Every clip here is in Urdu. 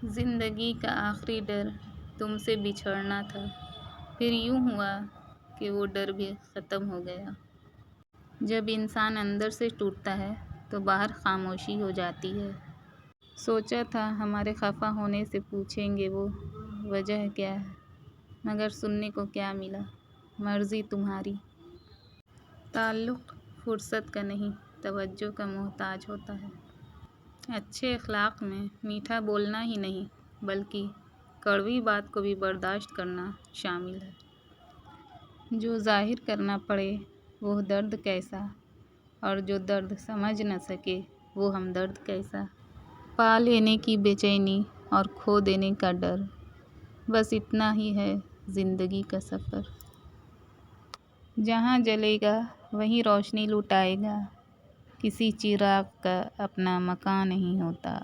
زندگی کا آخری ڈر تم سے بچھڑنا تھا، پھر یوں ہوا کہ وہ ڈر بھی ختم ہو گیا۔ جب انسان اندر سے ٹوٹتا ہے تو باہر خاموشی ہو جاتی ہے۔ سوچا تھا ہمارے خفا ہونے سے پوچھیں گے وہ وجہ کیا ہے، مگر سننے کو کیا ملا، مرضی تمہاری۔ تعلق فرصت کا نہیں، توجہ کا محتاج ہوتا ہے۔ اچھے اخلاق میں میٹھا بولنا ہی نہیں بلکہ کڑوی بات کو بھی برداشت کرنا شامل ہے۔ جو ظاہر کرنا پڑے وہ درد کیسا، اور جو درد سمجھ نہ سکے وہ ہمدرد کیسا۔ پا لینے کی بے چینی اور کھو دینے کا ڈر، بس اتنا ہی ہے زندگی کا سفر۔ جہاں جلے گا وہیں روشنی لٹ آئے گا، کسی چراغ کا اپنا مکان نہیں ہوتا۔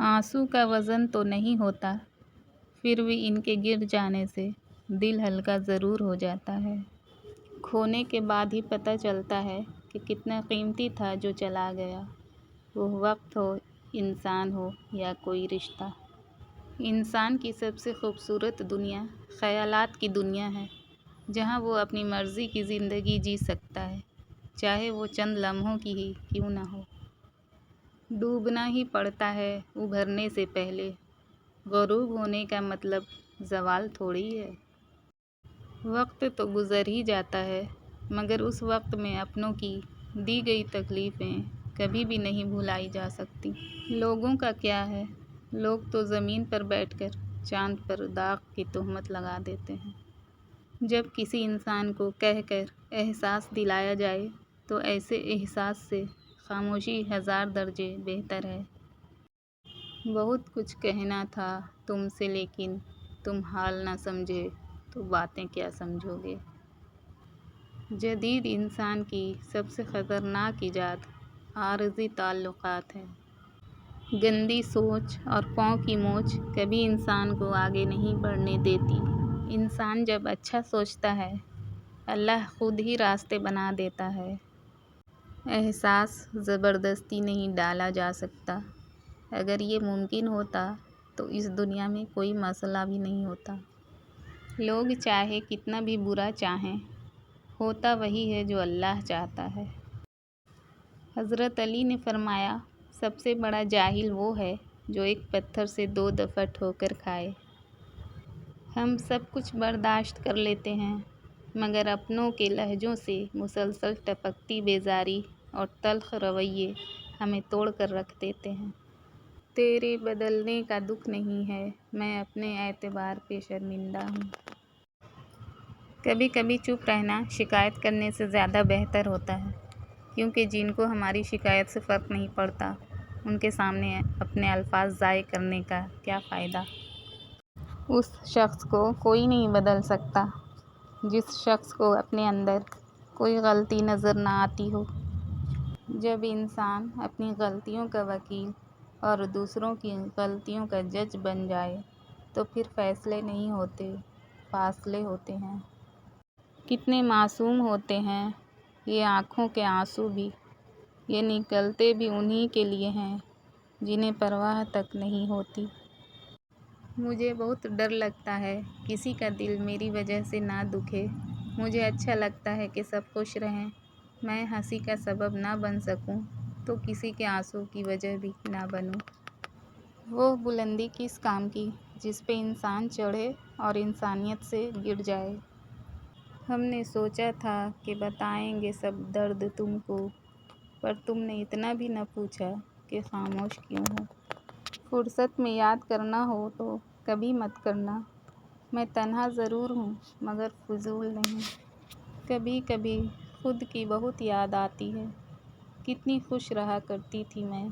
آنسو کا وزن تو نہیں ہوتا، پھر بھی ان کے گر جانے سے دل ہلکا ضرور ہو جاتا ہے۔ کھونے کے بعد ہی پتہ چلتا ہے کہ کتنا قیمتی تھا جو چلا گیا، وہ وقت ہو، انسان ہو یا کوئی رشتہ۔ انسان کی سب سے خوبصورت دنیا خیالات کی دنیا ہے، جہاں وہ اپنی مرضی کی زندگی جی سکتا ہے، چاہے وہ چند لمحوں کی ہی کیوں نہ ہو۔ ڈوبنا ہی پڑتا ہے ابھرنے سے پہلے، غروب ہونے کا مطلب زوال تھوڑی ہے۔ وقت تو گزر ہی جاتا ہے، مگر اس وقت میں اپنوں کی دی گئی تکلیفیں کبھی بھی نہیں بھلائی جا سکتی۔ لوگوں کا کیا ہے، لوگ تو زمین پر بیٹھ کر چاند پر داغ کی تہمت لگا دیتے ہیں۔ جب کسی انسان کو کہہ کر احساس دلایا جائے تو ایسے احساس سے خاموشی ہزار درجے بہتر ہے۔ بہت کچھ کہنا تھا تم سے لیکن تم حال نہ سمجھے تو باتیں کیا سمجھو گے۔ جدید انسان کی سب سے خطرناک ایجاد عارضی تعلقات ہے۔ گندی سوچ اور پاؤں کی موچ کبھی انسان کو آگے نہیں بڑھنے دیتی۔ انسان جب اچھا سوچتا ہے، اللہ خود ہی راستے بنا دیتا ہے۔ احساس زبردستی نہیں ڈالا جا سکتا۔ اگر یہ ممکن ہوتا تو اس دنیا میں کوئی مسئلہ بھی نہیں ہوتا۔ لوگ چاہے کتنا بھی برا چاہیں، ہوتا وہی ہے جو اللہ چاہتا ہے۔ حضرت علی نے فرمایا، سب سے بڑا جاہل وہ ہے جو ایک پتھر سے 2 دفعہ ٹھوکر کھائے۔ ہم سب کچھ برداشت کر لیتے ہیں، مگر اپنوں کے لہجوں سے مسلسل ٹپکتی بیزاری اور تلخ رویے ہمیں توڑ کر رکھ دیتے ہیں۔ تیرے بدلنے کا دکھ نہیں ہے، میں اپنے اعتبار پہ شرمندہ ہوں۔ کبھی کبھی چپ رہنا شکایت کرنے سے زیادہ بہتر ہوتا ہے، کیونکہ جن کو ہماری شکایت سے فرق نہیں پڑتا، ان کے سامنے اپنے الفاظ ضائع کرنے کا کیا فائدہ۔ اس شخص کو کوئی نہیں بدل سکتا جس شخص کو اپنے اندر کوئی غلطی نظر نہ آتی ہو۔ جب انسان اپنی غلطیوں کا وکیل اور دوسروں کی غلطیوں کا جج بن جائے تو پھر فیصلے نہیں ہوتے، فاصلے ہوتے ہیں۔ کتنے معصوم ہوتے ہیں یہ آنکھوں کے آنسو بھی، یہ نکلتے بھی انہی کے لیے ہیں جنہیں پرواہ تک نہیں ہوتی۔ مجھے بہت ڈر لگتا ہے کسی کا دل میری وجہ سے نہ دکھے۔ مجھے اچھا لگتا ہے کہ سب خوش رہیں۔ میں ہنسی کا سبب نہ بن سکوں تو کسی کے آنسو کی وجہ بھی نہ بنوں۔ وہ بلندی کس کام کی جس پہ انسان چڑھے اور انسانیت سے گر جائے۔ ہم نے سوچا تھا کہ بتائیں گے سب درد تم کو، پر تم نے اتنا بھی نہ پوچھا کہ خاموش کیوں ہو۔ فرصت میں یاد کرنا ہو تو کبھی مت کرنا، میں تنہا ضرور ہوں مگر فضول نہیں۔ کبھی کبھی خود کی بہت یاد آتی ہے، کتنی خوش رہا کرتی تھی میں۔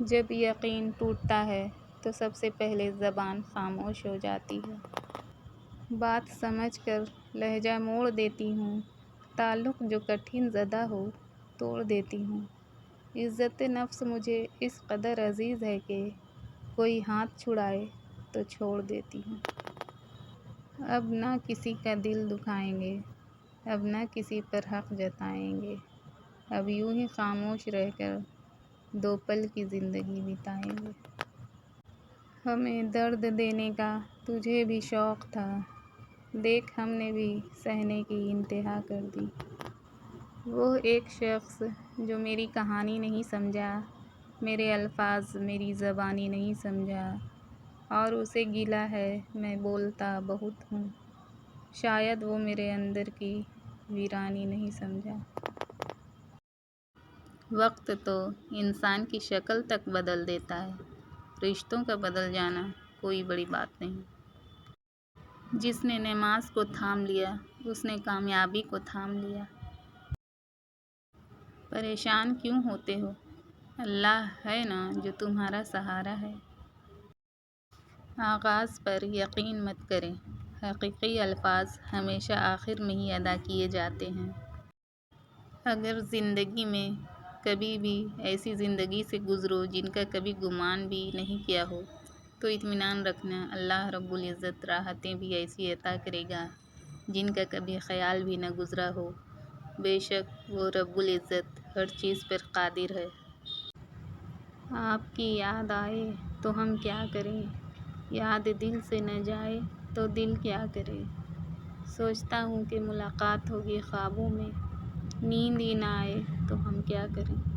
جب یقین ٹوٹتا ہے تو سب سے پہلے زبان خاموش ہو جاتی ہے۔ بات سمجھ کر لہجہ موڑ دیتی ہوں، تعلق جو کٹھن زدہ ہو توڑ دیتی ہوں۔ عزت نفس مجھے اس قدر عزیز ہے کہ کوئی ہاتھ چھڑائے تو چھوڑ دیتی ہوں۔ اب نہ کسی کا دل دکھائیں گے، اب نہ کسی پر حق جتائیں گے، اب یوں ہی خاموش رہ کر 2 پل کی زندگی بتائیں گے۔ ہمیں درد دینے کا تجھے بھی شوق تھا، دیکھ ہم نے بھی سہنے کی انتہا کر دی۔ وہ ایک شخص جو میری کہانی نہیں سمجھا، میرے الفاظ میری زبانی نہیں سمجھا، اور اسے گلہ ہے میں بولتا بہت ہوں، شاید وہ میرے اندر کی ویرانی نہیں سمجھا۔ وقت تو انسان کی شکل تک بدل دیتا ہے، رشتوں کا بدل جانا کوئی بڑی بات نہیں۔ جس نے نماز کو تھام لیا اس نے کامیابی کو تھام لیا۔ پریشان کیوں ہوتے ہو؟ اللہ ہے نا جو تمہارا سہارا ہے۔ آغاز پر یقین مت کریں، حقیقی الفاظ ہمیشہ آخر میں ہی ادا کیے جاتے ہیں۔ اگر زندگی میں کبھی بھی ایسی زندگی سے گزرو جن کا کبھی گمان بھی نہیں کیا ہو تو اطمینان رکھنا، اللہ رب العزت راحتیں بھی ایسی عطا کرے گا جن کا کبھی خیال بھی نہ گزرا ہو۔ بے شک وہ رب العزت ہر چیز پر قادر ہے۔ آپ کی یاد آئے تو ہم کیا کریں، یاد دل سے نہ جائے تو دل کیا کرے۔ سوچتا ہوں کہ ملاقات ہوگی خوابوں میں، نیند ہی نہ آئے تو ہم کیا کریں۔